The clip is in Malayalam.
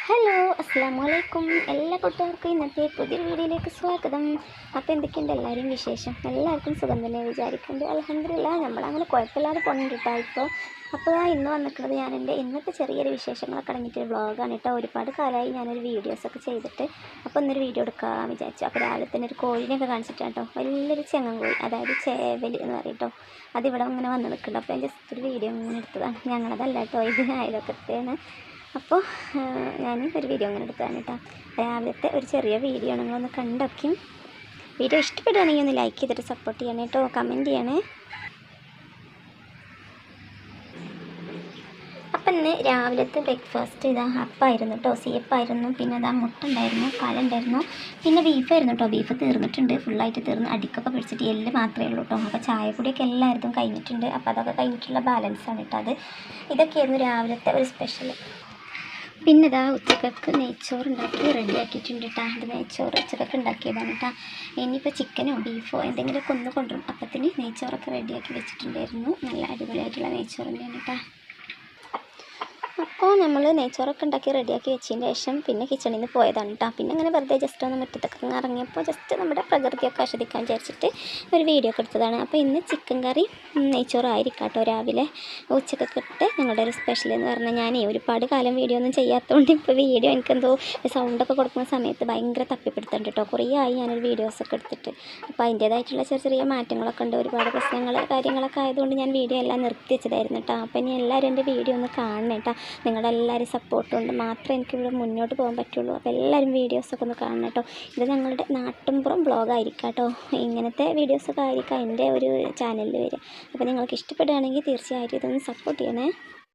ഹലോ അസ്സാം വലൈക്കും എല്ലാ കൂട്ടുകാർക്കും ഇന്നത്തെ പുതിയൊരു വീഡിയോയിലേക്ക് സ്വാഗതം. അപ്പോൾ എന്തൊക്കെയുണ്ട് എല്ലാവരും വിശേഷം? എല്ലാവർക്കും സുഖം തന്നെ വിചാരിക്കുന്നുണ്ട്. അൽഹംദുലില്ലാഹ് നമ്മളങ്ങനെ കുഴപ്പമില്ലാതെ പോകുന്നുണ്ട് കേട്ടോ. അപ്പോൾ ഇന്ന് വന്നിട്ടുള്ളത് ഞാൻ എൻ്റെ ഇന്നത്തെ ചെറിയൊരു വിശേഷങ്ങളൊക്കെ അടങ്ങിയിട്ടൊരു വ്ളോഗാണ് കേട്ടോ. ഒരുപാട് കാലമായി ഞാനൊരു വീഡിയോസൊക്കെ ചെയ്തിട്ട് അപ്പോൾ ഇന്നൊരു വീഡിയോ എടുക്കാൻ വിചാരിച്ചു. അപ്പോൾ രാവിലെ തന്നെ ഒരു കോഴിനെയൊക്കെ കാണിച്ചിട്ടാണ് കേട്ടോ. വലിയൊരു ചെങ്ങൻ കോഴി, അതായത് ചേവൽ എന്ന് പറയും കേട്ടോ. അതിവിടെ ഇങ്ങനെ വന്ന് നിൽക്കുന്നുണ്ട്. അപ്പോൾ ഞാൻ ജസ്റ്റ് ഒരു വീഡിയോ ഇങ്ങനെ എടുത്തതാണ്. ഞങ്ങളതല്ല കേട്ടോ, ഇത് അയൽവക്കത്തെയാണ്. അപ്പോൾ ഞാൻ ഒരു വീഡിയോ അങ്ങനെ എടുത്തതാണ് കേട്ടോ. രാവിലത്തെ ഒരു ചെറിയ വീഡിയോ ആണ്, നിങ്ങളൊന്ന് കണ്ടൊക്കെയും വീഡിയോ ഇഷ്ടപ്പെടുകയാണെങ്കിൽ ഒന്ന് ലൈക്ക് ചെയ്തിട്ട് സപ്പോർട്ട് ചെയ്യണേ കേട്ടോ, കമൻറ്റ് ചെയ്യണേ. അപ്പം ഇന്ന് രാവിലത്തെ ബ്രേക്ക്ഫാസ്റ്റ് ഇതാ അപ്പായിരുന്നു കേട്ടോ, സീപ്പായിരുന്നു, പിന്നെ അതാ മുട്ട ഉണ്ടായിരുന്നു, പാലുണ്ടായിരുന്നു, പിന്നെ ബീഫായിരുന്നു കേട്ടോ. ബീഫ് തീർന്നിട്ടുണ്ട്, ഫുള്ളായിട്ട് തീർന്ന്, അടിക്കൊക്കെ പിടിച്ചിട്ട് എല്ല് മാത്രമേ ഉള്ളൂ കേട്ടോ. അപ്പോൾ ചായപ്പൊടിയൊക്കെ എല്ലായിടത്തും കഴിഞ്ഞിട്ടുണ്ട്. അപ്പോൾ അതൊക്കെ കഴിഞ്ഞിട്ടുള്ള ബാലൻസാണ് കേട്ടോ അത്. ഇതൊക്കെയായിരുന്നു രാവിലത്തെ ഒരു സ്പെഷ്യൽ. പിന്നെ ഇതാ ഉച്ചക്കൊക്കെ നെയ്ച്ചോറ് ഉണ്ടാക്കി റെഡിയാക്കിയിട്ടുണ്ട് കേട്ടോ. അത് നെയ്ച്ചോറ് ഉച്ചക്കൊക്കെ ഉണ്ടാക്കിയതാണ് കേട്ടോ. ഇനിയിപ്പോൾ ചിക്കനോ ബീഫോ എന്തെങ്കിലുമൊക്കെ ഒന്ന് കൊണ്ടുവരും. അപ്പത്തിന് നെയ്ച്ചോറൊക്കെ റെഡിയാക്കി വെച്ചിട്ടുണ്ടായിരുന്നു. നല്ല അടിപൊളിയായിട്ടുള്ള നെയ്ച്ചോറ് തന്നെയാണ് കേട്ടോ. അപ്പോൾ നമ്മൾ നെയ്ച്ചോറൊക്കെ ഉണ്ടാക്കി റെഡിയാക്കി വെച്ചതിന് ശേഷം പിന്നെ കിച്ചണിൽ നിന്ന് പോയതാണ് കേട്ടോ. പിന്നെ അങ്ങനെ വെറുതെ ജസ്റ്റ് ഒന്ന് മുറ്റത്തൊക്കെ ഇറങ്ങിയപ്പോൾ ജസ്റ്റ് നമ്മുടെ പ്രകൃതിയൊക്കെ ആസ്വദിക്കാൻ വിചാരിച്ചിട്ട് ഒരു വീഡിയോ ഒക്കെ എടുത്തതാണ്. അപ്പോൾ ഇന്ന് ചിക്കൻ കറി നെയ്ച്ചോറ് ആയിരിക്കാം കേട്ടോ. രാവിലെ ഉച്ചക്കൊക്കെ ഇട്ട് ഞങ്ങളുടെ ഒരു സ്പെഷ്യൽ എന്ന് പറഞ്ഞാൽ ഞാനേ ഒരുപാട് കാലം വീഡിയോ ഒന്നും ചെയ്യാത്തതുകൊണ്ട് ഇപ്പോൾ വീഡിയോ എനിക്കെന്തോ സൗണ്ടൊക്കെ കൊടുക്കുന്ന സമയത്ത് ഭയങ്കര തപ്പിപ്പെടുത്തുന്നുണ്ട് കേട്ടോ. കുറേ ആയി ഞാനൊരു വീഡിയോസൊക്കെ എടുത്തിട്ട്. അപ്പോൾ അതിൻ്റേതായിട്ടുള്ള ചെറിയ ചെറിയ മാറ്റങ്ങളൊക്കെ ഉണ്ട്. ഒരുപാട് പ്രശ്നങ്ങൾ കാര്യങ്ങളൊക്കെ ആയതുകൊണ്ട് ഞാൻ വീഡിയോ എല്ലാം നിർത്തി വെച്ചതായിരുന്നു കേട്ടോ. അപ്പോൾ ഇനി എല്ലാവരും എൻ്റെ വീഡിയോ ഒന്ന് കാണണം കേട്ടോ. നിങ്ങളുടെ എല്ലാവരും സപ്പോർട്ട് കൊണ്ട് മാത്രമേ എനിക്കിവിടെ മുന്നോട്ട് പോകാൻ പറ്റുള്ളൂ. അപ്പോൾ എല്ലാവരും വീഡിയോസൊക്കെ ഒന്ന് കാണണം കേട്ടോ. ഇത് ഞങ്ങളുടെ നാട്ടിൻപുറം ബ്ലോഗായിരിക്കാം കേട്ടോ. ഇങ്ങനത്തെ വീഡിയോസൊക്കെ ആയിരിക്കാം എൻ്റെ ഒരു ചാനലിൽ വരിക. അപ്പോൾ നിങ്ങൾക്ക് ഇഷ്ടപ്പെടുകയാണെങ്കിൽ തീർച്ചയായിട്ടും ഇതൊന്ന് സപ്പോർട്ട് ചെയ്യണേ.